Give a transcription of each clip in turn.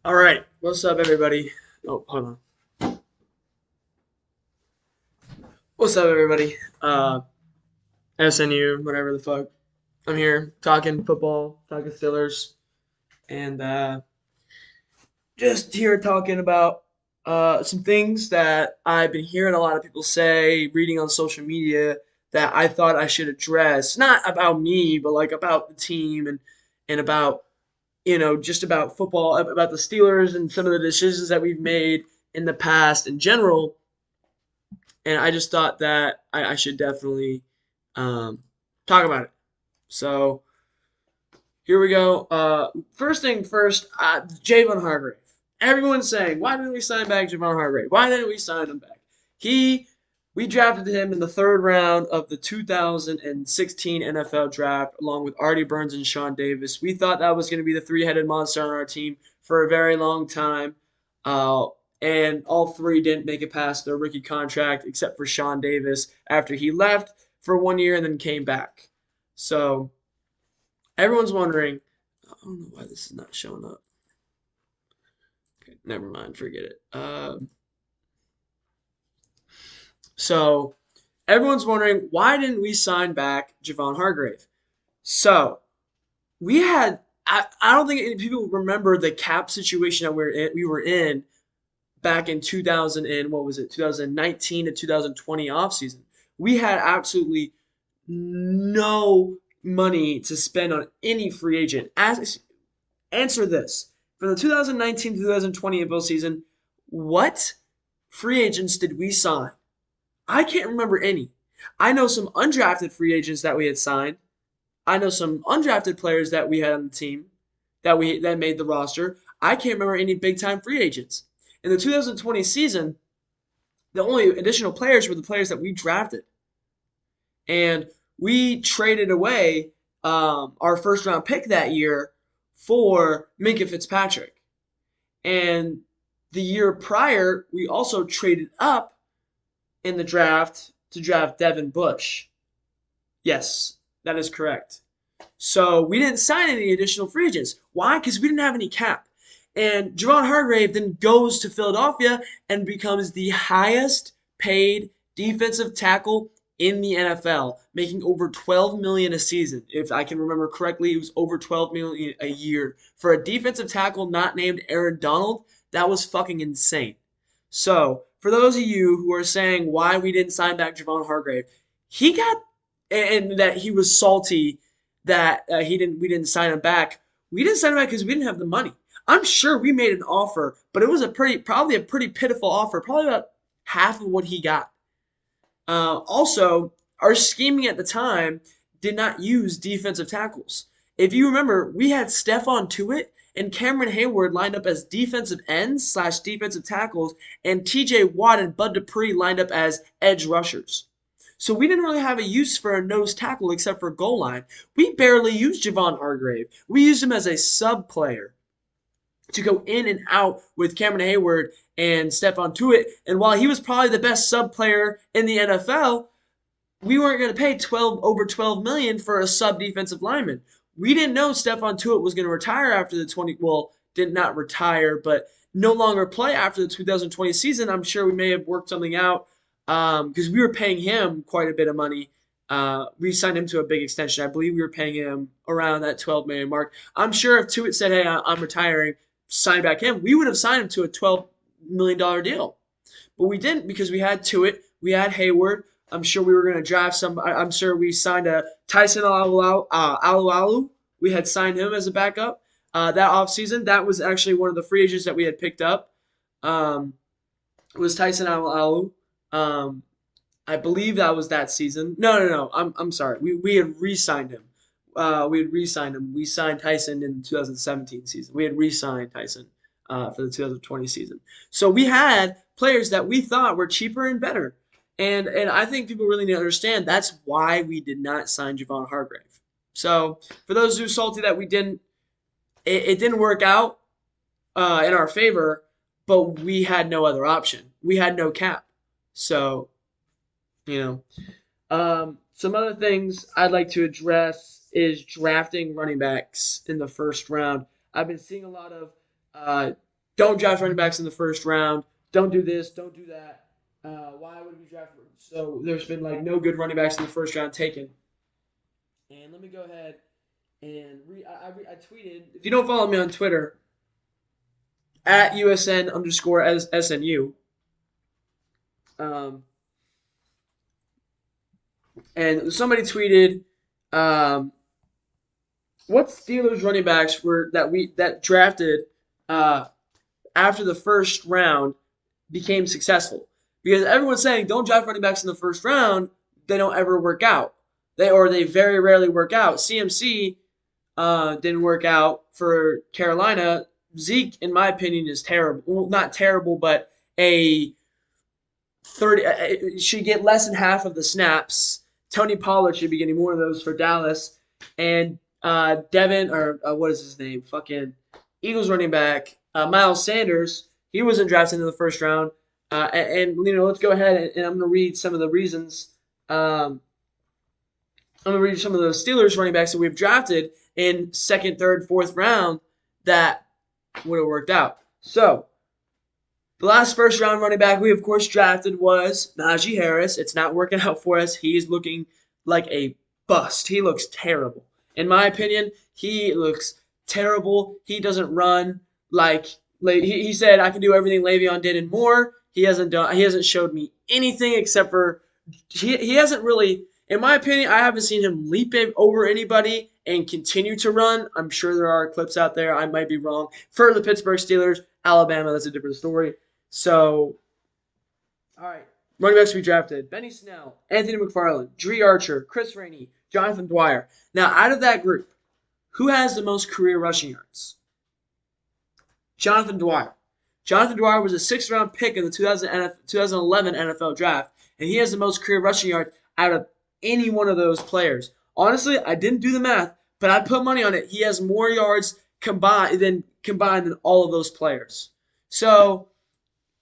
All right, what's up, everybody? Oh, hold on. What's up, everybody? SNU, whatever the fuck. I'm here talking football, talking Steelers, and just here talking about some things that I've been hearing a lot of people say, reading on social media that I thought I should address. Not about me, but like about the team and about just about football, about the Steelers and some of the decisions that we've made in the past in general. And I just thought that I should definitely um, talk about it. So here we go. First thing first, Javon Hargrave. Everyone's saying, why didn't we sign back Javon Hargrave? Why didn't we sign him back? He, we drafted him in the third round of the 2016 NFL draft, along with Artie Burns and Sean Davis. We thought that was going to be the three-headed monster on our team for a very long time. Uh, and all three didn't make it past their rookie contract, except for Sean Davis after he left for 1 year and then came back. So everyone's wondering, I don't know why this is not showing up. Okay, never mind, forget it. So everyone's wondering, why didn't we sign back Javon Hargrave? So we had, I don't think any people remember the cap situation that we were in back in 2000 and what was it, 2019 to 2020 offseason. We had absolutely no money to spend on any free agent. Answer this. For the 2019-2020 NFL season, what free agents did we sign? I can't remember any. I know some undrafted free agents that we had signed. I know some undrafted players that we had on the team that made the roster. I can't remember any big time free agents. In the 2020 season, the only additional players were the players that we drafted. And we traded away our first round pick that year for Minkah Fitzpatrick. And the year prior, we also traded up in the draft to draft Devin Bush. Yes, that is correct. So we didn't sign any additional free agents. Why? Because we didn't have any cap. And Javon Hargrave then goes to Philadelphia and becomes the highest paid defensive tackle in the NFL, making over 12 million a season. If I can remember correctly, it was over 12 million a year. For a defensive tackle not named Aaron Donald, that was fucking insane. So, for those of you who are saying why we didn't sign back Javon Hargrave, he got and that he was salty that we didn't sign him back. We didn't sign him back because we didn't have the money. I'm sure we made an offer, but it was probably a pretty pitiful offer, probably about half of what he got. Also, our scheming at the time did not use defensive tackles. If you remember, we had Stephon Tuitt and Cameron Hayward lined up as defensive ends slash defensive tackles, and TJ Watt and Bud Dupree lined up as edge rushers. So we didn't really have a use for a nose tackle except for goal line. We barely used Javon Hargrave. We used him as a sub player to go in and out with Cameron Hayward and Stephon Tuitt. And while he was probably the best sub player in the NFL, we weren't going to pay over 12 million for a sub defensive lineman. We didn't know Stephon Tuitt was going to retire after the 20. Well, did not retire, but no longer play after the 2020 season. I'm sure we may have worked something out because we were paying him quite a bit of money. We signed him to a big extension. I believe we were paying him around that 12 million mark. I'm sure if Tuitt said, "Hey, I'm retiring," sign back him, we would have signed him to a $12 million deal. But we didn't because we had Tuitt, we had Hayward. I'm sure we were going to draft some. I'm sure we signed a Tyson Alualu. We had signed him as a backup that offseason. That was actually one of the free agents that we had picked up. Um, was Tyson Alualu. I believe that was that season. No. I'm sorry. We had re-signed him. We had re-signed him. We signed Tyson in the 2017 season. We had re-signed Tyson for the 2020 season. So we had players that we thought were cheaper and better. And I think people really need to understand that's why we did not sign Javon Hargrave. So for those who are salty that we didn't, it didn't work out in our favor, but we had no other option. We had no cap. So, you know, some other things I'd like to address is drafting running backs in the first round. I've been seeing a lot of don't draft running backs in the first round. Don't do this. Don't do that. Why would we draft? So there's been like no good running backs in the first round taken. And let me go ahead and I tweeted. If you don't follow me on Twitter, at USN underscore SNU. Um, and somebody tweeted, what Steelers running backs were that drafted uh, after the first round became successful? Because everyone's saying don't draft running backs in the first round; they don't ever work out. They very rarely work out. CMC didn't work out for Carolina. Zeke, in my opinion, is terrible. Well, not terrible, but a 30 should get less than half of the snaps. Tony Pollard should be getting more of those for Dallas. And Devin, or what is his name? Fucking Eagles running back, Miles Sanders, he wasn't drafted in the first round. Let's go ahead and I'm going to read some of the reasons. I'm going to read some of the Steelers running backs that we've drafted in second, third, fourth round that would have worked out. So, the last first round running back we, of course, drafted was Najee Harris. It's not working out for us. He's looking like a bust. He looks terrible. In my opinion, he looks terrible. He doesn't run like he said I can do everything Le'Veon did and more. He hasn't showed me anything except for he hasn't really, in my opinion, I haven't seen him leap over anybody and continue to run. I'm sure there are clips out there. I might be wrong. For the Pittsburgh Steelers, Alabama, that's a different story. So, all right. Running backs we drafted: Benny Snell, Anthony McFarland, Dre Archer, Chris Rainey, Jonathan Dwyer. Now, out of that group, who has the most career rushing yards? Jonathan Dwyer. Jonathan Dwyer was a sixth-round pick in the 2011 NFL Draft, and he has the most career rushing yards out of any one of those players. Honestly, I didn't do the math, but I'd put money on it. He has more yards combined than all of those players. So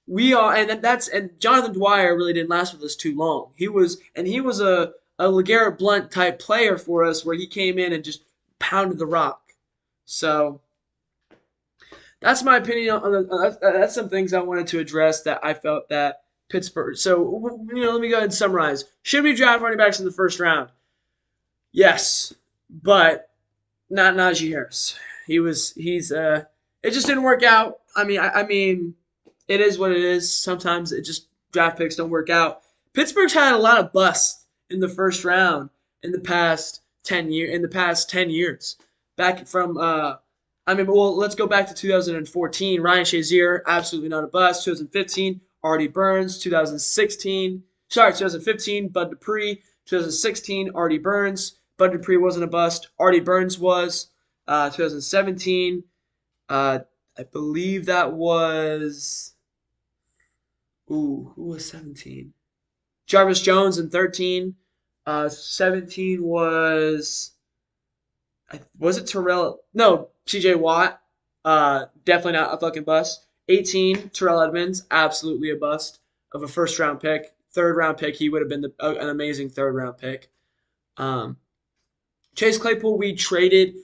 and Jonathan Dwyer really didn't last with us too long. He was a LeGarrette Blount type player for us, where he came in and just pounded the rock. So that's my opinion on that's some things I wanted to address that I felt that Pittsburgh. So let me go ahead and summarize. Should we draft running backs in the first round? Yes, but not Najee Harris. It just didn't work out. I mean, it is what it is. Sometimes it just draft picks don't work out. Pittsburgh's had a lot of busts in the first round in the past 10 years. Back from let's go back to 2014. Ryan Shazier, absolutely not a bust. 2015, Artie Burns. 2015, Bud Dupree. 2016, Artie Burns. Bud Dupree wasn't a bust. Artie Burns was. 2017, I believe that was. Ooh, who was 17? Jarvis Jones in 13. 17 was it Terrell? No, TJ Watt. Definitely not a fucking bust. 18, Terrell Edmonds, absolutely a bust of a first round pick. Third round pick, he would have been an amazing third round pick. Chase Claypool, we traded.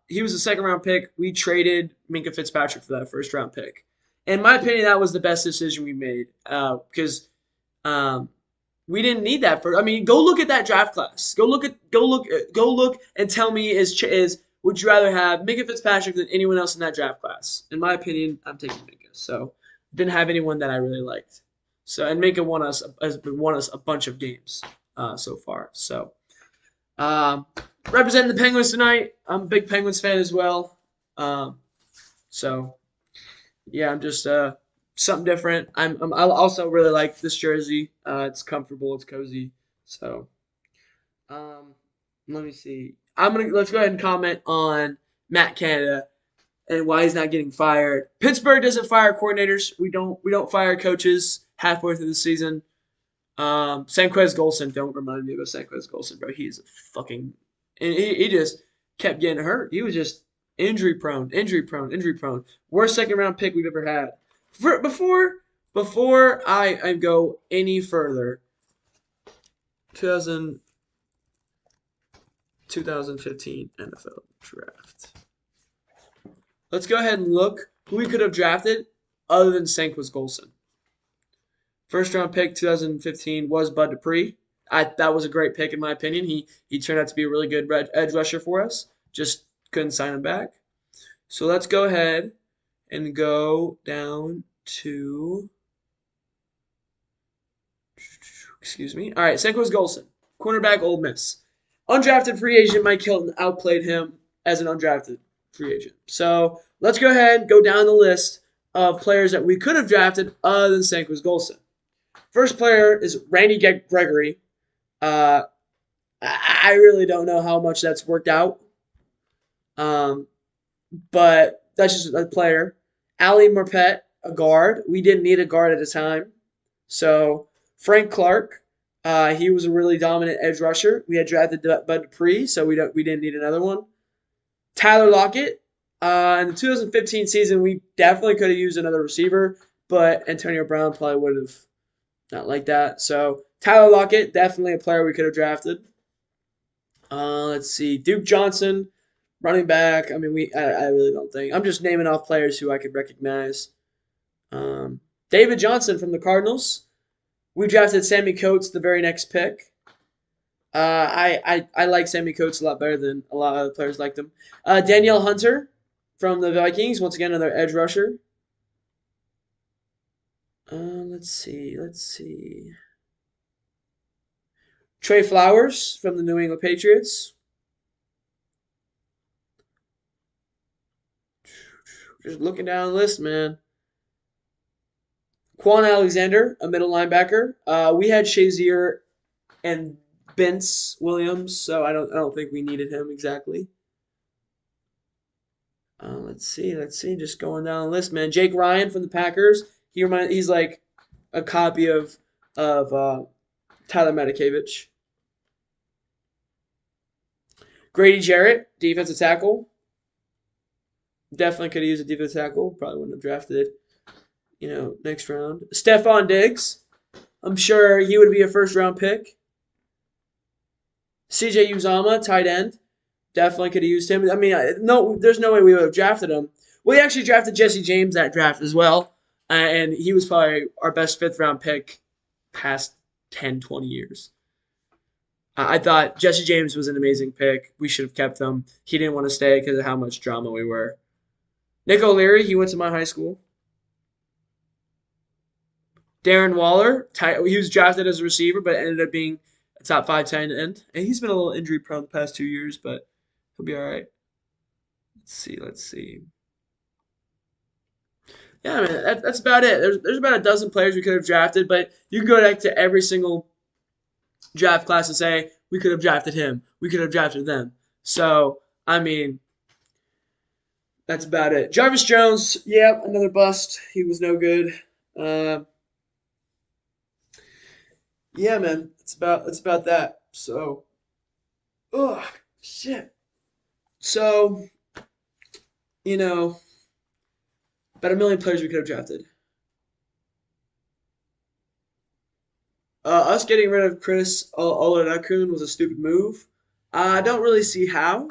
He was a second round pick. We traded Minkah Fitzpatrick for that first round pick. In my opinion, that was the best decision we made because we didn't need that for. I mean, go look at that draft class. Go look and tell me would you rather have Minkah Fitzpatrick than anyone else in that draft class? In my opinion, I'm taking Minkah. So didn't have anyone that I really liked. So and Minkah has won us a bunch of games so far. So representing the Penguins tonight. I'm a big Penguins fan as well. So yeah, I'm just something different. I also really like this jersey. It's comfortable, it's cozy. So let me see. Let's go ahead and comment on Matt Canada and why he's not getting fired. Pittsburgh doesn't fire coordinators. We don't fire coaches halfway through the season. Sanquez Golson, don't remind me about Sanquez Golson, bro. He's a fucking he just kept getting hurt. He was just injury prone. Worst second round pick we've ever had. Before I go any further, 2015 NFL draft. Let's go ahead and look who we could have drafted other than Senquez Golson. First round pick 2015 was Bud Dupree. That was a great pick in my opinion. He turned out to be a really good edge rusher for us. Just couldn't sign him back. So let's go ahead and go down to, excuse me. All right, Senquez Golson, cornerback, Ole Miss. Undrafted free agent Mike Hilton outplayed him as an undrafted free agent. So let's go ahead and go down the list of players that we could have drafted other than Senquez Golson. First player is Randy Gregory. I really don't know how much that's worked out, but that's just a player. Ali Marpet, a guard. We didn't need a guard at the time. So Frank Clark, he was a really dominant edge rusher. We had drafted Bud Dupree, so we didn't need another one. Tyler Lockett. In the 2015 season, we definitely could have used another receiver, but Antonio Brown probably would have not liked that. So Tyler Lockett, definitely a player we could have drafted. Let's see, Duke Johnson, running back. I mean, I really don't think. I'm just naming off players who I could recognize. David Johnson from the Cardinals. We drafted Sammy Coates the very next pick. I like Sammy Coates a lot better than a lot of other players like them. Danielle Hunter from the Vikings. Once again, another edge rusher. Let's see. Trey Flowers from the New England Patriots. Just looking down the list, man. Quan Alexander, a middle linebacker. We had Shazier and Vince Williams, so I don't think we needed him exactly. Let's see. Just going down the list, man. Jake Ryan from the Packers. He's like a copy of Tyler Matakevich. Grady Jarrett, defensive tackle. Definitely could have used a defensive tackle. Probably wouldn't have drafted it, next round. Stephon Diggs. I'm sure he would be a first round pick. CJ Uzomah, tight end. Definitely could have used him. I mean, no, there's no way we would have drafted him. We actually drafted Jesse James that draft as well. And he was probably our best fifth-round pick past 10, 20 years. I thought Jesse James was an amazing pick. We should have kept him. He didn't want to stay because of how much drama we were. Nick O'Leary, he went to my high school. Darren Waller, he was drafted as a receiver, but ended up being a top 5 tight end. And he's been a little injury prone the past 2 years, but he'll be all right. Let's see. Yeah, man, that's about it. There's about a dozen players we could have drafted, but you can go back to every single draft class and say, we could have drafted him. We could have drafted them. So, I mean, that's about it. Jarvis Jones, yeah, another bust. He was no good. Yeah, man, it's about that. So, oh, shit. So, about a million players we could have drafted. Us getting rid of Chris Oladokun was a stupid move. I don't really see how.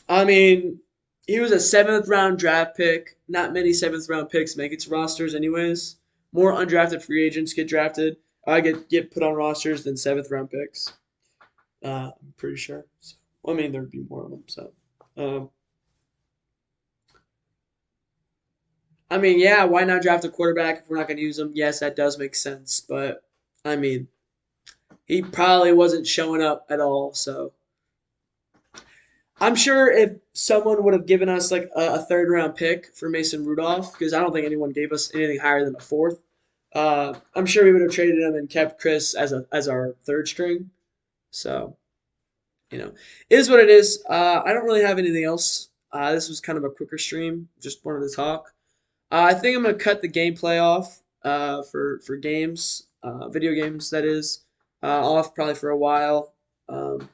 I mean, he was a 7th-round draft pick. Not many 7th-round picks make it to rosters anyways. More undrafted free agents get drafted. Get put on rosters than 7th-round picks. I'm pretty sure. So, I mean, there'd be more of them. So, I mean, yeah, why not draft a quarterback if we're not going to use him? Yes, that does make sense. But, I mean, he probably wasn't showing up at all. So, I'm sure if someone would have given us like a 3rd-round pick for Mason Rudolph, because I don't think anyone gave us anything higher than a 4th, I'm sure we would have traded him and kept Chris as our 3rd string. So, it is what it is. I don't really have anything else. This was kind of a quicker stream. Just wanted to talk. I think I'm going to cut the gameplay off for games, video games, that is, off probably for a while. I'm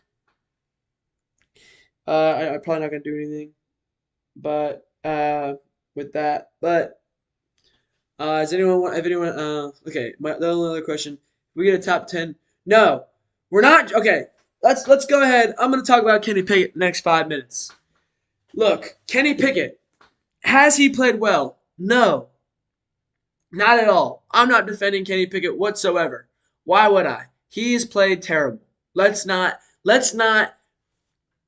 probably not going to do anything but with that. But does anyone want, if anyone, okay, the only other question, we get a top 10? No, we're not. Okay, let's go ahead. I'm going to talk about Kenny Pickett the next 5 minutes. Look, Kenny Pickett, has he played well? No, not at all. I'm not defending Kenny Pickett whatsoever. Why would I? He's played terrible. Let's not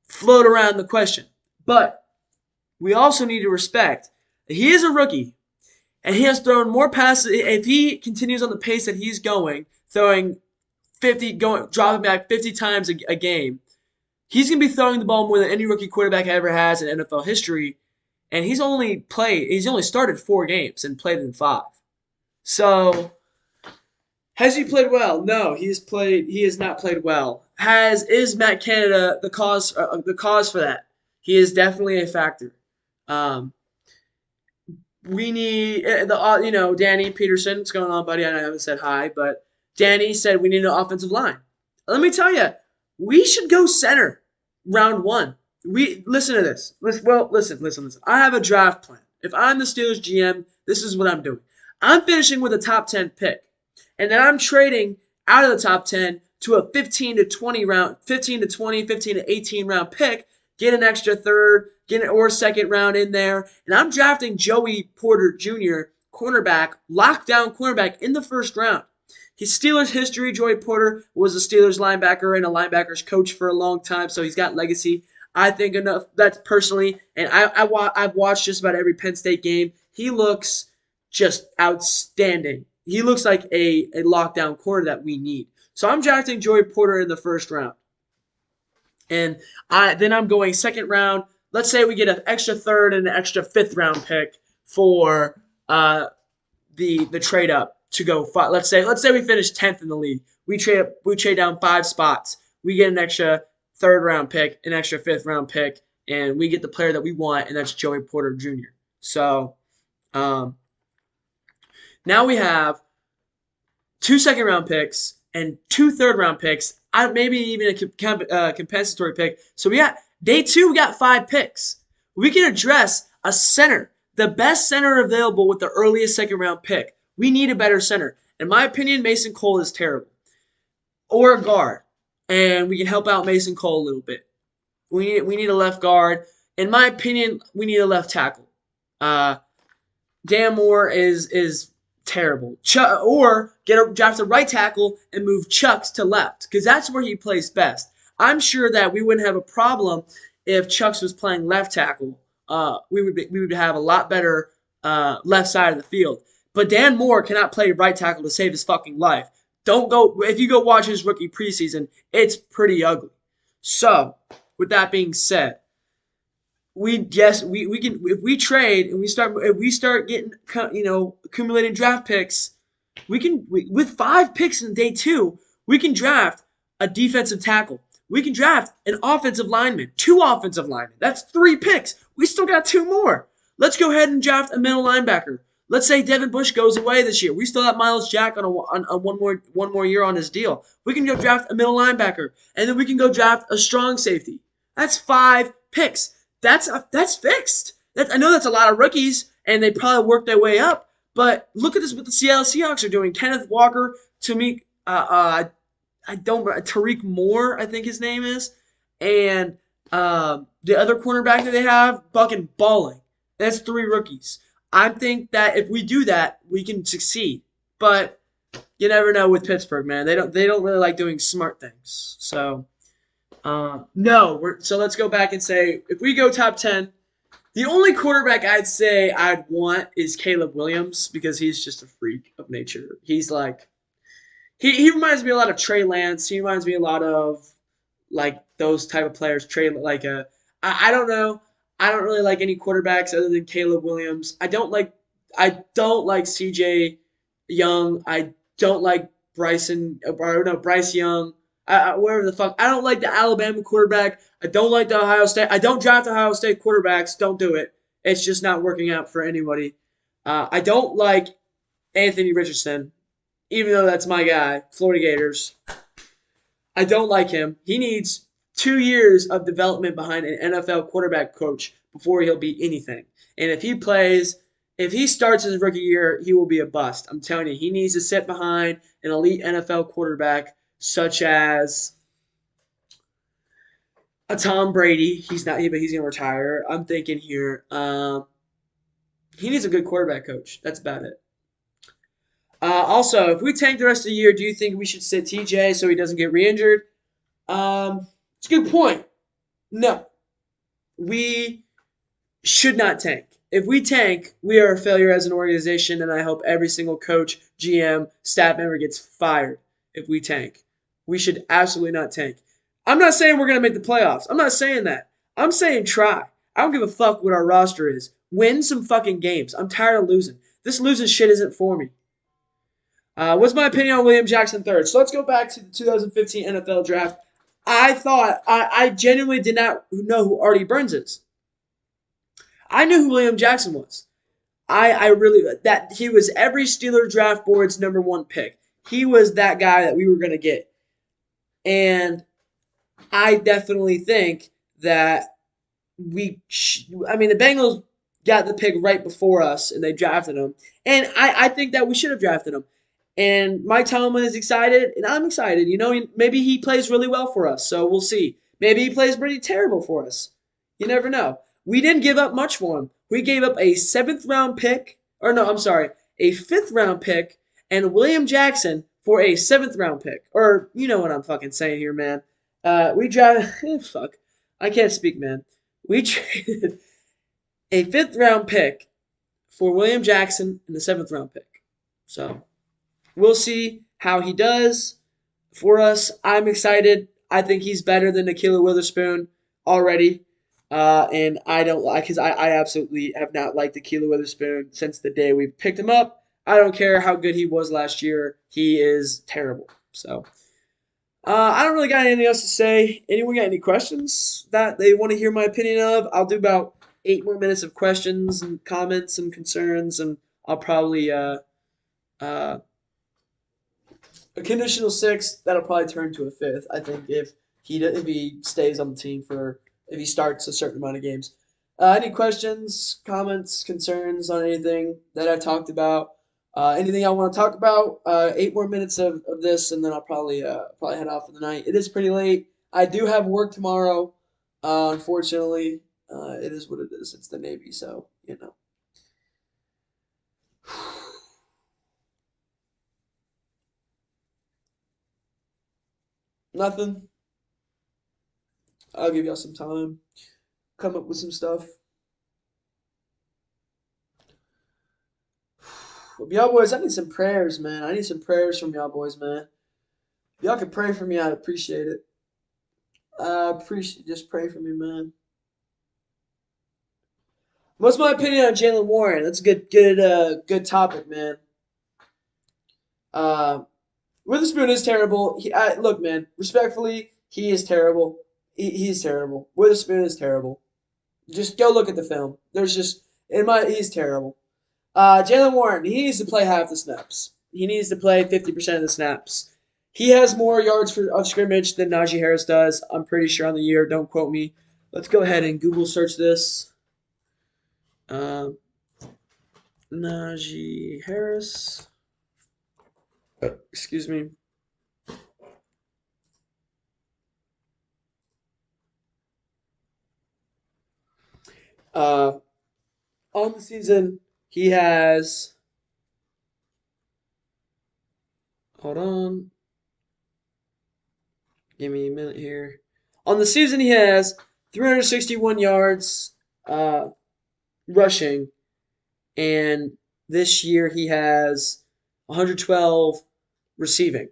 float around the question. But we also need to respect that he is a rookie and he has thrown more passes. If he continues on the pace that he's going, throwing 50, dropping back 50 times a game, he's going to be throwing the ball more than any rookie quarterback ever has in NFL history. And he's only started 4 games and played in 5. So has he played well? No, he has not played well. Is Matt Canada the cause for that? He is definitely a factor. Um, we need Danny Peterson. What's going on, buddy? I haven't said hi, but Danny said we need an offensive line. Let me tell you, we should go center round 1. We listen to this. Listen. I have a draft plan. If I'm the Steelers GM, this is what I'm doing. I'm finishing with a top 10 pick, and then I'm trading out of the top 10 to a 15 to 20, 15 to 18 round pick, get an extra third, or second round in there, and I'm drafting Joey Porter Jr., cornerback, lockdown cornerback in the first round. His Steelers history, Joey Porter was a Steelers linebacker and a linebackers coach for a long time, so he's got legacy. I think enough. That's personally, and I've watched just about every Penn State game. He looks just outstanding. He looks like a lockdown corner that we need. So I'm drafting Joey Porter in the first round. And then I'm going second round. Let's say we get an extra third and an extra fifth round pick for the trade up to go. Let's say we finish 10th in the league. We trade down 5 spots. We get an extra third round pick, an extra fifth round pick, and we get the player that we want, and that's Joey Porter Jr. So now we have 2 second round picks and 2 third round picks, maybe even a compensatory pick. So we got day 2, we got 5 picks. We can address a center, the best center available with the earliest second round pick. We need a better center. In my opinion, Mason Cole is terrible. Or a guard. And we can help out Mason Cole a little bit. We need a left guard. In my opinion, we need a left tackle. Dan Moore is terrible. Or draft a right tackle and move Chucks to left, because that's where he plays best. I'm sure that we wouldn't have a problem if Chucks was playing left tackle. We would have a lot better left side of the field. But Dan Moore cannot play right tackle to save his fucking life. If you go watch his rookie preseason, it's pretty ugly. So, with that being said, we can, if we trade and we start getting accumulating draft picks, with 5 picks in day 2, we can draft a defensive tackle. We can draft an offensive lineman, 2 offensive linemen. That's 3 picks. We still got 2 more. Let's go ahead and draft a middle linebacker. Let's say Devin Bush goes away this year. We still have Miles Jack on one more year on his deal. We can go draft a middle linebacker, and then we can go draft a strong safety. That's 5 picks. That's fixed. I know that's a lot of rookies, and they probably work their way up. But look at this, what the Seattle Seahawks are doing. Kenneth Walker, Tariq Moore, I think his name is, and the other cornerback that they have, fucking balling. That's 3 rookies. I think that if we do that, we can succeed. But you never know with Pittsburgh, man. They don't really like doing smart things. So so let's go back and say if we go top 10, the only quarterback I'd say I'd want is Caleb Williams, because he's just a freak of nature. He's like he reminds me a lot of Trey Lance. He reminds me a lot of like those type of players. I don't know. I don't really like any quarterbacks other than Caleb Williams. I don't like CJ Young. I don't like Bryce Young. Whatever the fuck. I don't like the Alabama quarterback. I don't like the Ohio State. I don't draft Ohio State quarterbacks. Don't do it. It's just not working out for anybody. I don't like Anthony Richardson, even though that's my guy, Florida Gators. I don't like him. He needs 2 years of development behind an NFL quarterback coach before he'll be anything. And if he starts his rookie year, he will be a bust. I'm telling you, he needs to sit behind an elite NFL quarterback such as A Tom Brady. He's not, but he's gonna retire. I'm thinking here. He needs a good quarterback coach. That's about it. Also, if we tank the rest of the year, do you think we should sit TJ so he doesn't get re-injured? It's a good point. No, we should not tank. If we tank, we are a failure as an organization, and I hope every single coach, GM, staff member gets fired if we tank. We should absolutely not tank. I'm not saying we're going to make the playoffs. I'm not saying that. I'm saying try. I don't give a fuck what our roster is. Win some fucking games. I'm tired of losing. This losing shit isn't for me. What's my opinion on William Jackson III? So let's go back to the 2015 NFL draft. I genuinely did not know who Artie Burns is. I knew who William Jackson was. I really that he was every Steeler draft board's number one pick. He was that guy that we were gonna get, and I definitely think that I mean, the Bengals got the pick right before us, and they drafted him, and I think that we should have drafted him. And Mike Tomlin is excited, and I'm excited. You know, maybe he plays really well for us, so we'll see. Maybe he plays pretty terrible for us. You never know. We didn't give up much for him. We gave up a seventh round pick, or no, I'm sorry, a fifth round pick, and William Jackson for a seventh round pick. Or you know what I'm fucking saying here, man. We drafted. Fuck, I can't speak, man. We traded a fifth round pick for William Jackson and the seventh round pick. So we'll see how he does for us. I'm excited. I think he's better than Ahkello Witherspoon already. And I don't like because I absolutely have not liked Ahkello Witherspoon since the day we picked him up. I don't care how good he was last year. He is terrible. So I don't really got anything else to say. Anyone got any questions that they want to hear my opinion of? I'll do about 8 more minutes of questions and comments and concerns, and I'll probably uh, a conditional sixth that'll probably turn to a fifth. I think if he stays on the team for if he starts a certain amount of games. Any questions, comments, concerns on anything that I talked about? Anything I want to talk about? 8 more minutes of this, and then I'll probably head off for the night. It is pretty late. I do have work tomorrow. Unfortunately, it is what it is. It's the Navy, so you know. Nothing. I'll give y'all some time. Come up with some stuff. Y'all boys, I need some prayers, man. I need some prayers from y'all boys, man. If y'all could pray for me, I'd appreciate it. Appreciate just pray for me, man. What's my opinion on Jalen Warren? That's a good topic, man. Uh, Witherspoon is terrible. Look, man, respectfully, he is terrible. He's terrible. Witherspoon is terrible. Just go look at the film. He's terrible. Jalen Warren, he needs to play half the snaps. He needs to play 50% of the snaps. He has more yards of scrimmage than Najee Harris does. I'm pretty sure on the year. Don't quote me. Let's go ahead and Google search this. Najee Harris. Excuse me. On the season, he has. Hold on. Give me a minute here. On the season, he has 361 yards rushing, and this year he has 112 receiving.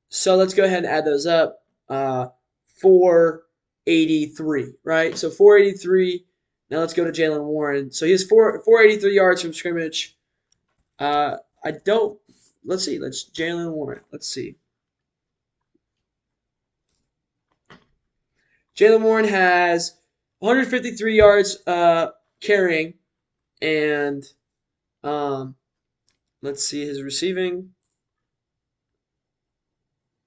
So let's go ahead and add those up. 483, right? So 483. Now let's go to Jalen Warren. So he has 483 yards from scrimmage. I don't. Let's see. Let's Jalen Warren. Let's see. Jalen Warren has 153 yards carrying, and let's see his receiving,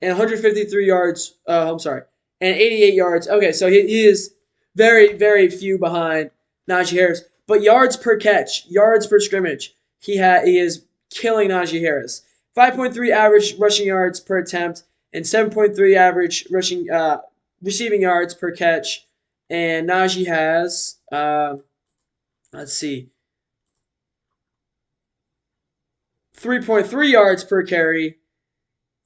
and 153 yards. I'm sorry, and 88 yards. Okay, so he is very, very few behind Najee Harris. But yards per catch, yards per scrimmage, he is killing Najee Harris. 5.3 average rushing yards per attempt, and 7.3 average rushing receiving yards per catch, and Najee has let's see, 3.3 yards per carry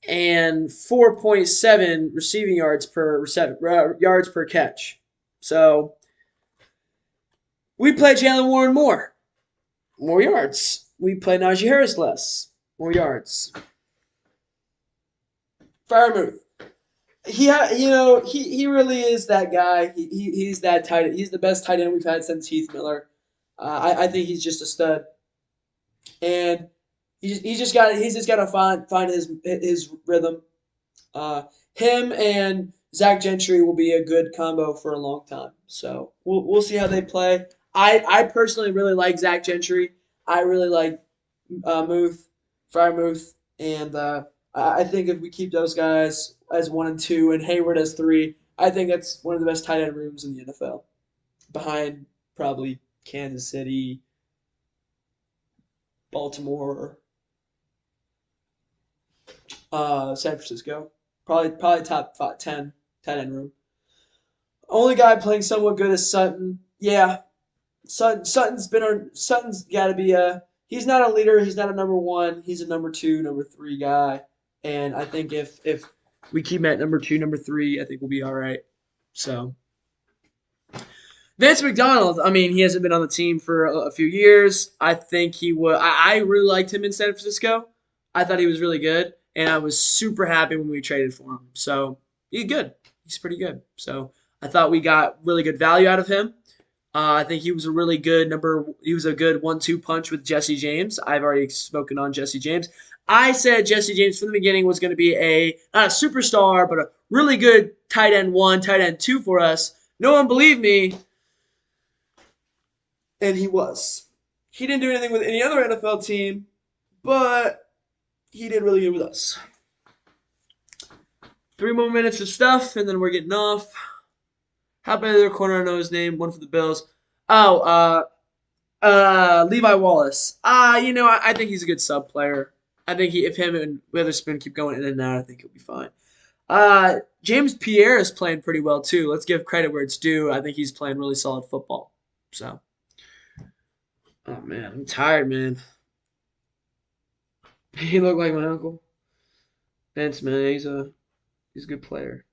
and 4.7 receiving yards per catch. So we play Jalen Warren more yards. We play Najee Harris less, more yards. Freiermuth, he really is that guy. He's that tight. He's the best tight end we've had since Heath Miller. I think he's just a stud, and he's just got to find his rhythm. Uh, Him and Zach Gentry will be a good combo for a long time. So we'll see how they play. I personally really like Zach Gentry. I really like Freiermuth, and I think if we keep those guys as 1 and 2 and Hayward as 3, I think that's one of the best tight end rooms in the NFL, behind probably Kansas City, Baltimore, San Francisco. Probably top 10 tight end room. Only guy playing somewhat good is Sutton. Yeah, Sutton's got to be a. He's not a leader. He's not a number one. He's a number 2, number 3 guy. And I think if we keep him at number 2, number 3, I think we'll be all right. So Vance McDonald. I mean, he hasn't been on the team for a few years. I think he would. I really liked him in San Francisco. I thought he was really good, and I was super happy when we traded for him. So he's good. He's pretty good. So I thought we got really good value out of him. I think he was a really good number. He was a good 1-2 punch with Jesse James. I've already spoken on Jesse James. I said Jesse James from the beginning was going to be not a superstar, but a really good tight end 1, tight end 2 for us. No one believed me, and he was. He didn't do anything with any other NFL team, but he did really good with us. 3 more minutes of stuff, and then we're getting off. How about the other corner? I know his name. One for the Bills. Oh, Levi Wallace. I think he's a good sub player. I think if him and Witherspoon keep going in and out, I think he'll be fine. James Pierre is playing pretty well too. Let's give credit where it's due. I think he's playing really solid football. So, oh man, I'm tired, man. He looked like my uncle. Vince, man, he's a good player.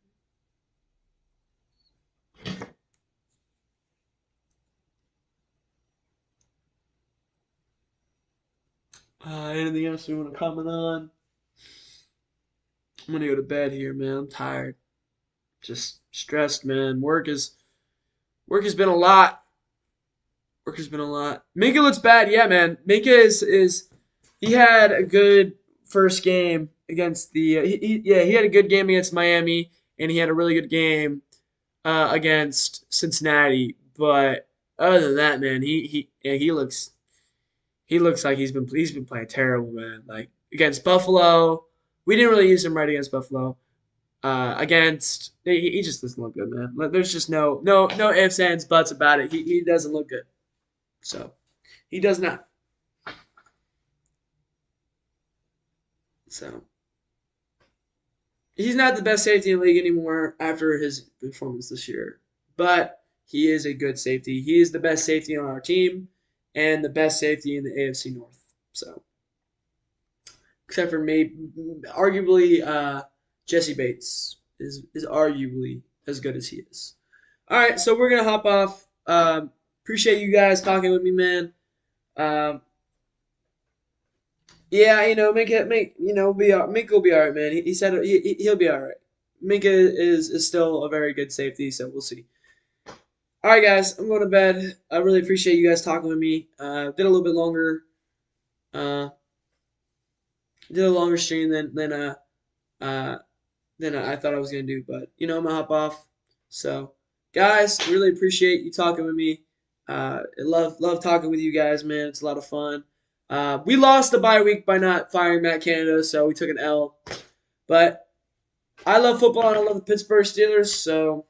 Anything else we want to comment on? I'm gonna go to bed here, man. I'm tired. Just stressed, man. Work has been a lot. Work has been a lot. Minka looks bad, yeah, man. Minka is he had a good first game against the he had a good game against Miami, and he had a really good game against Cincinnati. But other than that, man, he looks like he's been playing terrible, man. Like against Buffalo, we didn't really use him right against Buffalo. Against he just doesn't look good, man. There's just no ifs ands buts about it. He doesn't look good. So he does not. So he's not the best safety in the league anymore after his performance this year. But he is a good safety. He is the best safety on our team and the best safety in the AFC North. So except for maybe arguably Jesse Bates is arguably as good as he is. All right, so we're gonna hop off. Appreciate you guys talking with me, man. Um, yeah, Minka will be all right, man. He said he'll be all right. Minka is still a very good safety, so we'll see. All right, guys, I'm going to bed. I really appreciate you guys talking with me. Did a little bit longer. Uh, did a longer stream uh, than I thought I was gonna do, but I'm gonna hop off. So, guys, really appreciate you talking with me. I love talking with you guys, man. It's a lot of fun. We lost the bye week by not firing Matt Canada, so we took an L. But I love football and I love the Pittsburgh Steelers, so